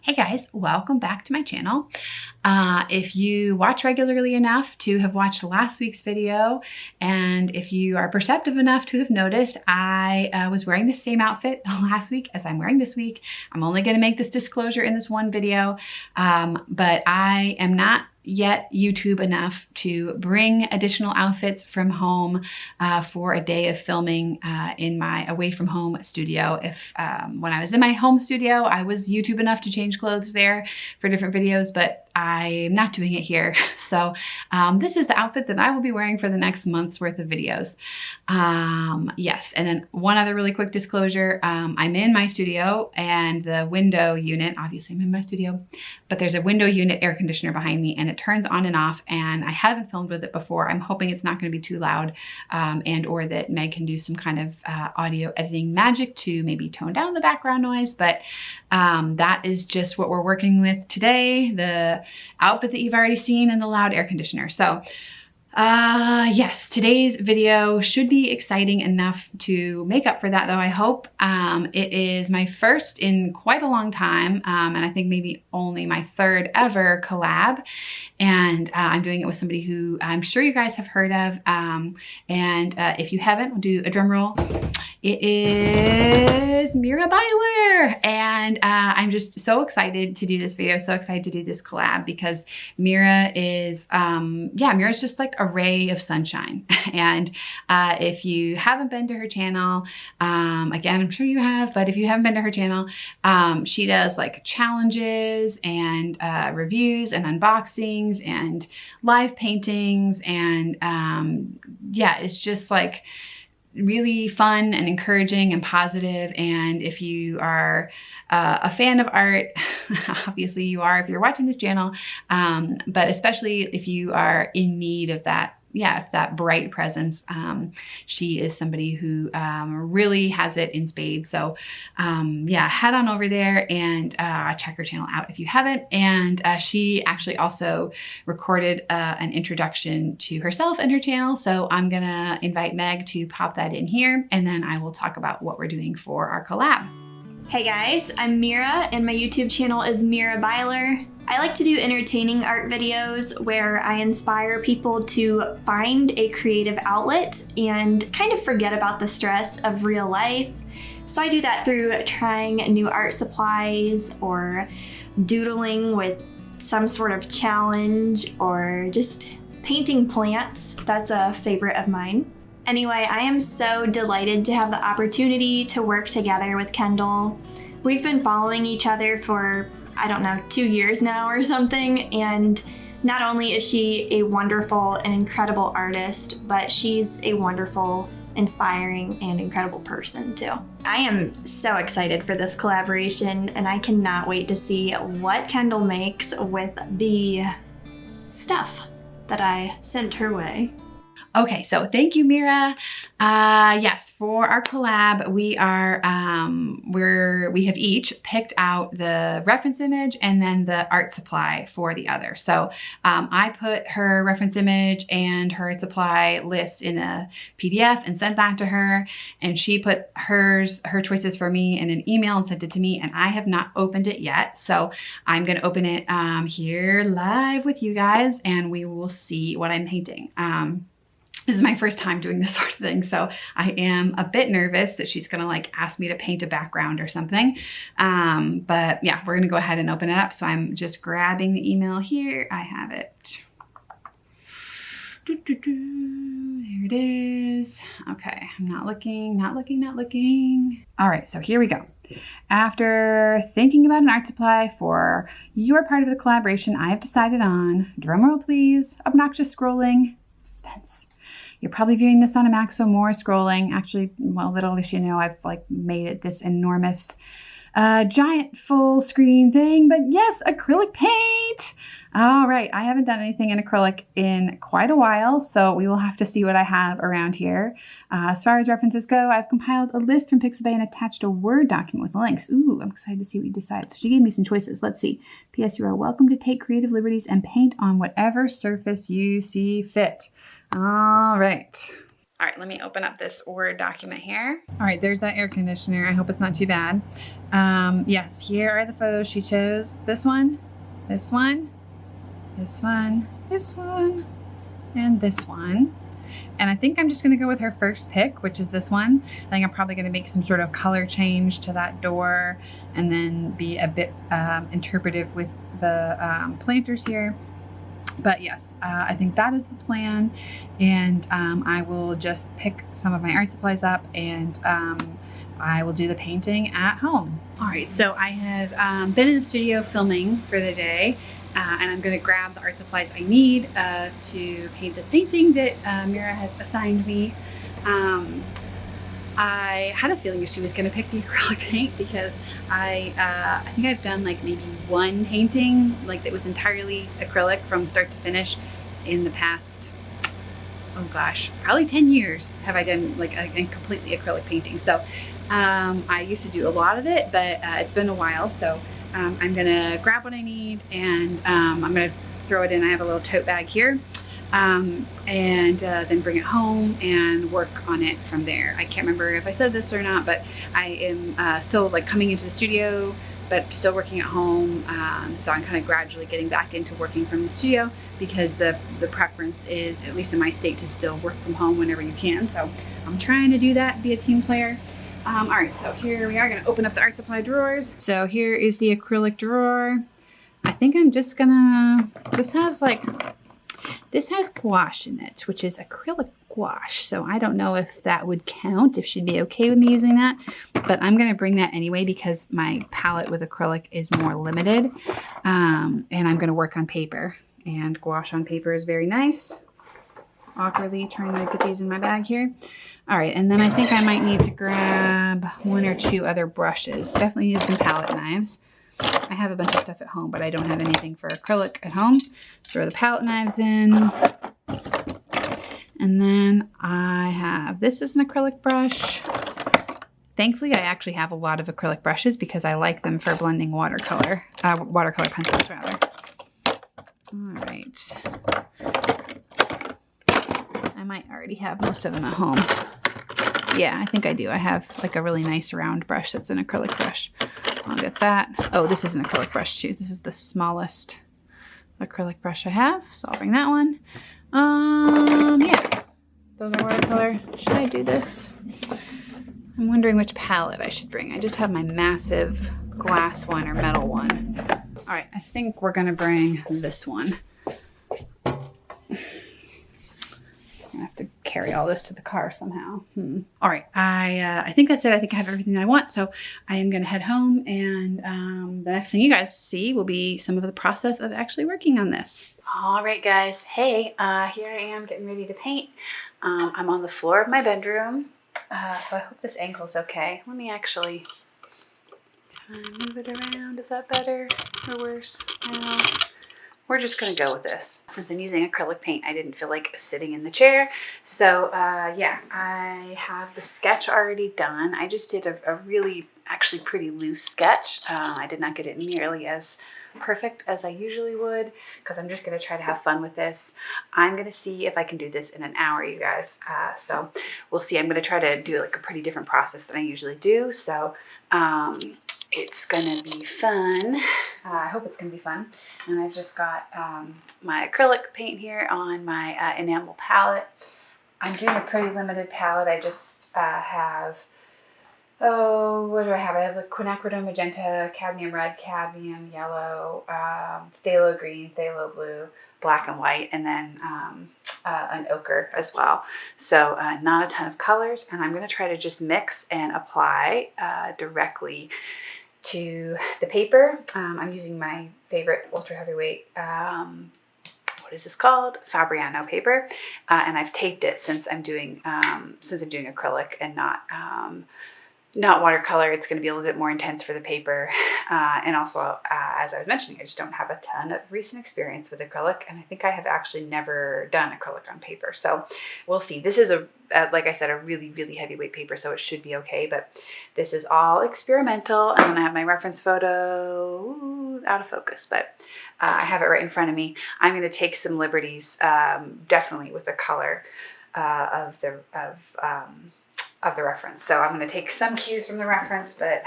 Hey guys, welcome back to my channel. If you watch regularly enough to have watched last week's video, and if you are perceptive enough to have noticed, I was wearing the same outfit last week as I'm wearing this week. I'm only going to make this disclosure in this one video, but I am not yet YouTube enough to bring additional outfits from home for a day of filming in my away from home studio. When I was in my home studio, I was YouTube enough to change clothes there for different videos, but I'm not doing it here. So this is the outfit that I will be wearing for the next month's worth of videos. Yes, and then one other really quick disclosure. I'm in my studio, and the window unit, obviously I'm in my studio, but there's a window unit air conditioner behind me, and it turns on and off, and I haven't filmed with it before. I'm hoping it's not going to be too loud, and or that Meg can do some kind of audio editing magic to maybe tone down the background noise, but that is just what we're working with today. The outfit that you've already seen and the loud air conditioner. So yes, today's video should be exciting enough to make up for that, though, I hope. It is my first in quite a long time, and I think maybe only my third ever collab, and I'm doing it with somebody who I'm sure you guys have heard of, and if you haven't, we'll do a drum roll. It is Mira Byler, and I'm just so excited to do this video, so excited to do this collab, because Mira is, yeah, Mira's just like a ray of sunshine. And if you haven't been to her channel, again, I'm sure you have, but if you haven't been to her channel, she does like challenges and reviews and unboxings and live paintings, and yeah, it's just like really fun and encouraging and positive. And if you are a fan of art, obviously you are if you're watching this channel, but especially if you are in need of that, yeah, that bright presence, she is somebody who really has it in spades. So yeah, head on over there and check her channel out if you haven't. And she actually also recorded an introduction to herself and her channel. So I'm gonna invite Meg to pop that in here, and then I will talk about what we're doing for our collab. Hey guys, I'm Mira, and my YouTube channel is Mira Byler. I like to do entertaining art videos where I inspire people to find a creative outlet and kind of forget about the stress of real life. So I do that through trying new art supplies, or doodling with some sort of challenge, or just painting plants. That's a favorite of mine. Anyway, I am so delighted to have the opportunity to work together with Kendall. We've been following each other for, I don't know, 2 years now or something, and not only is she a wonderful and incredible artist, but she's a wonderful, inspiring, and incredible person too. I am so excited for this collaboration, and I cannot wait to see what Kendall makes with the stuff that I sent her way. Okay, so thank you, Mira. Yes, for our collab, we are we have each picked out the reference image and then the art supply for the other. So I put her reference image and her art supply list in a PDF and sent that to her, and she put her choices for me in an email and sent it to me, and I have not opened it yet. So I'm gonna open it here live with you guys, and we will see what I'm painting. This is my first time doing this sort of thing, so I am a bit nervous that she's gonna like ask me to paint a background or something. But yeah, we're gonna go ahead and open it up. So I'm just grabbing the email here. I have it. There it is. Okay, I'm not looking. All right, so here we go. After thinking about an art supply for your part of the collaboration, I have decided on, drumroll please, obnoxious scrolling, suspense. You're probably viewing this on a Mac, so more scrolling. Actually, well, little as you know, I've like made it this enormous, giant full screen thing, but yes, acrylic paint. All right, I haven't done anything in acrylic in quite a while, so we will have to see what I have around here. As far as references go, I've compiled a list from Pixabay and attached a Word document with links. Ooh, I'm excited to see what you decide. So she gave me some choices. Let's see. P.S. You are welcome to take creative liberties and paint on whatever surface you see fit. All right. All right, let me open up this Word document here. All right, there's that air conditioner. I hope it's not too bad. Yes, here are the photos she chose. This one, this one, this one, this one, and this one. And I think I'm just gonna go with her first pick, which is this one. I think I'm probably gonna make some sort of color change to that door and then be a bit interpretive with the planters here. But yes, I think that is the plan. And I will just pick some of my art supplies up and I will do the painting at home. All right, so I have been in the studio filming for the day. And I'm going to grab the art supplies I need to paint this painting that Mira has assigned me. I had a feeling that she was going to pick the acrylic paint because I think I've done like maybe one painting like that was entirely acrylic from start to finish in the past, oh gosh, probably 10 years have I done like a completely acrylic painting. So I used to do a lot of it, but it's been a while. So I'm gonna grab what I need and I'm gonna throw it in. I have a little tote bag here and then bring it home and work on it from there. I can't remember if I said this or not, but I am still like coming into the studio, but still working at home. So I'm kind of gradually getting back into working from the studio because the preference is, at least in my state, to still work from home whenever you can. So I'm trying to do that, be a team player. All right, so here we are gonna open up the art supply drawers. So here is the acrylic drawer. I think I'm just gonna, this has gouache in it, which is acrylic gouache. So I don't know if that would count, if she'd be okay with me using that, but I'm gonna bring that anyway because my palette with acrylic is more limited. And I'm gonna work on paper, and gouache on paper is very nice. Awkwardly trying to get these in my bag here. All right, and then I think I might need to grab one or two other brushes. Definitely need some palette knives. I have a bunch of stuff at home, but I don't have anything for acrylic at home. Throw the palette knives in. And then I have, this is an acrylic brush. Thankfully, I actually have a lot of acrylic brushes because I like them for blending watercolor pencils rather. All right. I might already have most of them at home. Yeah, I think I do. I have like a really nice round brush that's an acrylic brush. I'll get that. Oh, this is an acrylic brush too. This is the smallest acrylic brush I have, so I'll bring that one. Yeah, those are watercolor. Should I do this? I'm wondering which palette I should bring. I just have my massive glass one or metal one. All right, I think we're gonna bring this one. I have to carry all this to the car somehow. All right, I think that's it. I think I have everything I want, so I am gonna head home, and the next thing you guys see will be some of the process of actually working on this. All right, guys. Hey, here I am getting ready to paint. I'm on the floor of my bedroom, so I hope this angle is okay. Let me actually move it around. Is that better or worse? No. We're just gonna go with this. Since I'm using acrylic paint, I didn't feel like sitting in the chair. So yeah, I have the sketch already done. I just did a really, actually pretty loose sketch. I did not get it nearly as perfect as I usually would because I'm just gonna try to have fun with this. I'm gonna see if I can do this in an hour, you guys. So we'll see. I'm gonna try to do like a pretty different process than I usually do. So it's gonna be fun. I hope it's gonna be fun. And I've just got my acrylic paint here on my enamel palette. I'm doing a pretty limited palette. I just have, oh, what do I have? I have the quinacridone magenta, cadmium red, cadmium yellow, phthalo green, phthalo blue, black and white, and then an ochre as well. So not a ton of colors, and I'm gonna try to just mix and apply directly to the paper. I'm using my favorite ultra heavyweight, what is this called? Fabriano paper, and I've taped it since I'm doing acrylic and not watercolor. It's going to be a little bit more intense for the paper, and also as I was mentioning, I just don't have a ton of recent experience with acrylic, and I think I have actually never done acrylic on paper, so we'll see. This is like I said, a really, really heavyweight paper, so it should be okay, but this is all experimental. And then I have my reference photo, out of focus, but I have it right in front of me. I'm going to take some liberties, definitely with the color. of the reference. So I'm going to take some cues from the reference, but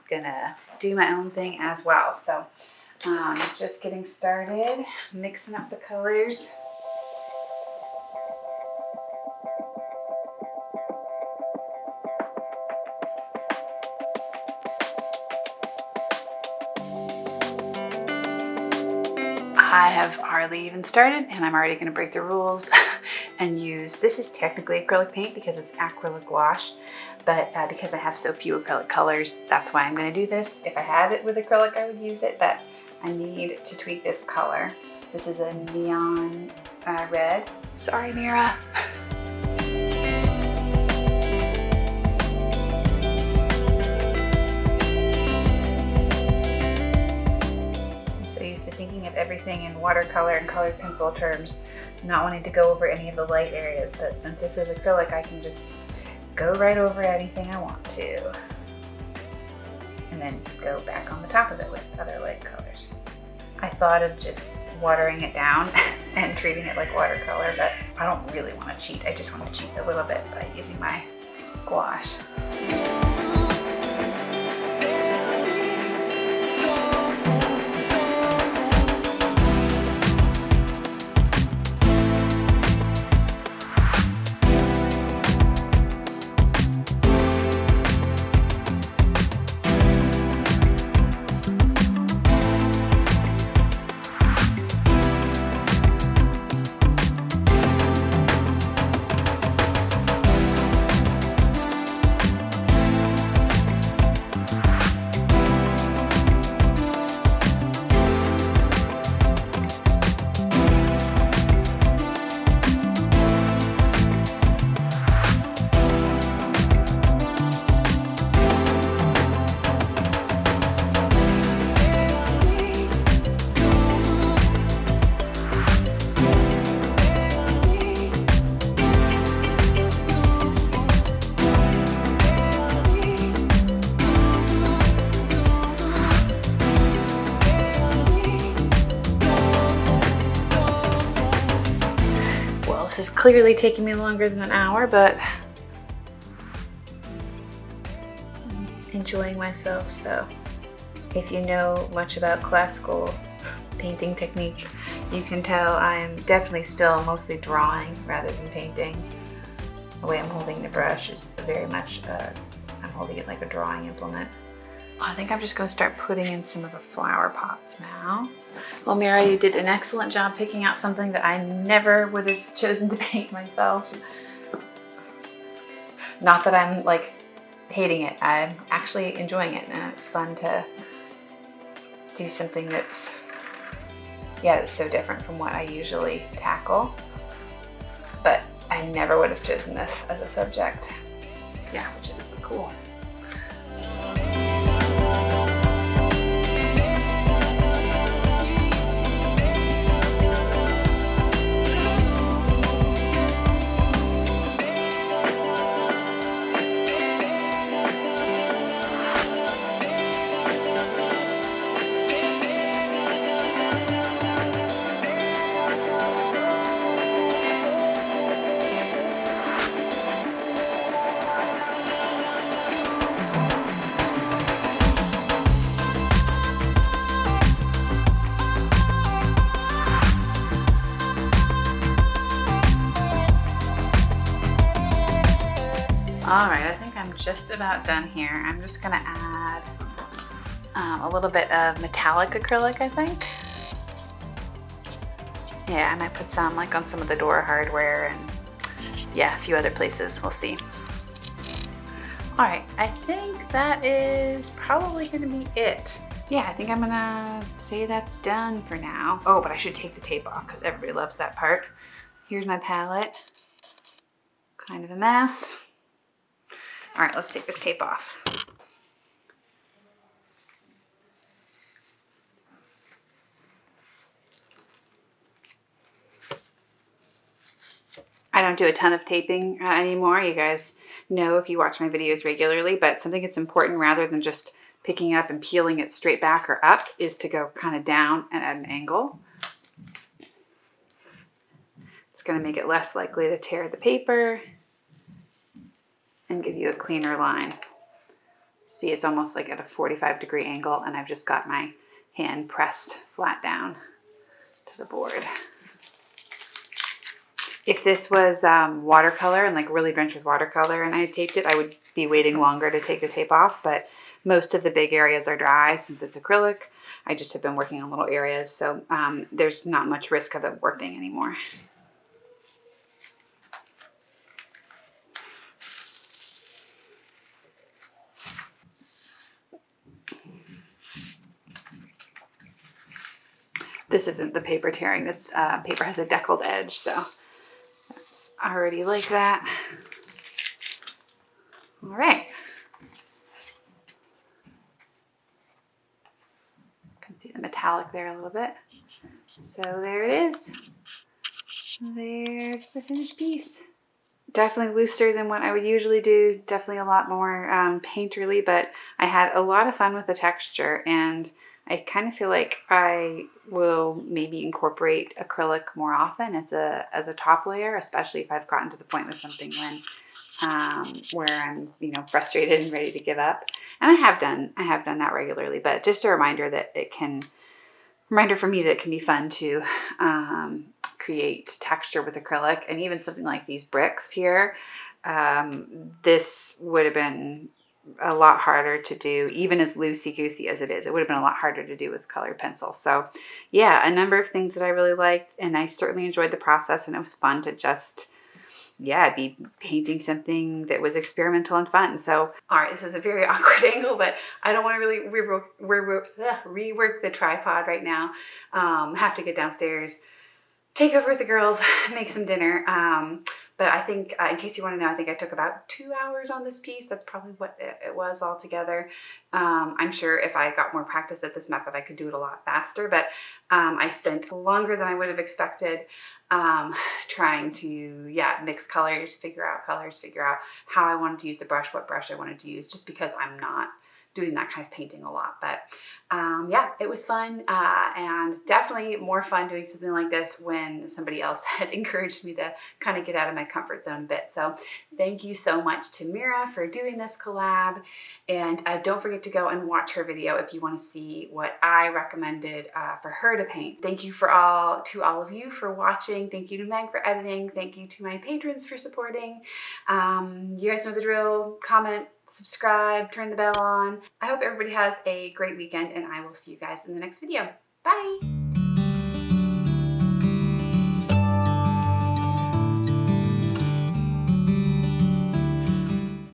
gonna do my own thing as well. So just getting started, mixing up the colors. I have hardly even started and I'm already going to break the rules and use, this is technically acrylic paint because it's acrylic wash, but because I have so few acrylic colors, that's why I'm going to do this. If I had it with acrylic, I would use it, but I need to tweak this color. This is a neon red. Sorry, Mira. Thinking of everything in watercolor and colored pencil terms, not wanting to go over any of the light areas, but since this is acrylic, I can just go right over anything I want to. And then go back on the top of it with other light colors. I thought of just watering it down and treating it like watercolor, but I don't really want to cheat. I just want to cheat a little bit by using my gouache. This is clearly taking me longer than an hour, but I'm enjoying myself. So if you know much about classical painting technique, you can tell I am definitely still mostly drawing rather than painting. The way I'm holding the brush is very much, I'm holding it like a drawing implement. I think I'm just going to start putting in some of the flower pots now. Well, Mira, you did an excellent job picking out something that I never would have chosen to paint myself. Not that I'm like hating it, I'm actually enjoying it, and it's fun to do something that's, yeah, it's so different from what I usually tackle. But I never would have chosen this as a subject. Yeah, which is cool. All right, I think I'm just about done here. I'm just gonna add a little bit of metallic acrylic, I think. Yeah, I might put some like on some of the door hardware and yeah, a few other places, we'll see. All right, I think that is probably gonna be it. Yeah, I think I'm gonna say that's done for now. Oh, but I should take the tape off because everybody loves that part. Here's my palette. Kind of a mess. All right, let's take this tape off. I don't do a ton of taping anymore. You guys know if you watch my videos regularly, but something that's important rather than just picking it up and peeling it straight back or up is to go kind of down and at an angle. It's going to make it less likely to tear the paper and give you a cleaner line. See, it's almost like at a 45-degree angle, and I've just got my hand pressed flat down to the board. If this was watercolor and like really drenched with watercolor and I taped it, I would be waiting longer to take the tape off, but most of the big areas are dry since it's acrylic. I just have been working on little areas, so there's not much risk of it warping anymore. This isn't the paper tearing. This paper has a deckled edge, so that's already like that. All right. You can see the metallic there a little bit. So there it is. There's the finished piece. Definitely looser than what I would usually do. Definitely a lot more painterly, but I had a lot of fun with the texture, and I kind of feel like I will maybe incorporate acrylic more often as a top layer, especially if I've gotten to the point with something when where I'm, you know, frustrated and ready to give up. And I have done that regularly, but just a reminder that reminder for me that it can be fun to create texture with acrylic. And even something like these bricks here, this would have been a lot harder to do, even as loosey-goosey as it is. It would have been a lot harder to do with colored pencil. So yeah, a number of things that I really liked, and I certainly enjoyed the process, and it was fun to just, yeah, be painting something that was experimental and fun. So, all right, this is a very awkward angle, but I don't want to really rework the tripod right now. Have to get downstairs, take over with the girls, make some dinner. But I think, in case you want to know, I think I took about 2 hours on this piece. That's probably what it was altogether. I'm sure if I got more practice at this method, I could do it a lot faster. But I spent longer than I would have expected trying to, yeah, mix colors, figure out how I wanted to use the brush, what brush I wanted to use, just because I'm not doing that kind of painting a lot. But yeah, it was fun, and definitely more fun doing something like this when somebody else had encouraged me to kind of get out of my comfort zone a bit. So thank you so much to Mira for doing this collab, and don't forget to go and watch her video if you want to see what I recommended for her to paint. Thank you to all of you for watching. Thank you to Meg for editing. Thank you to my patrons for supporting. You guys know the drill. Comment, subscribe, turn the bell on. I hope everybody has a great weekend, and I will see you guys in the next video. Bye!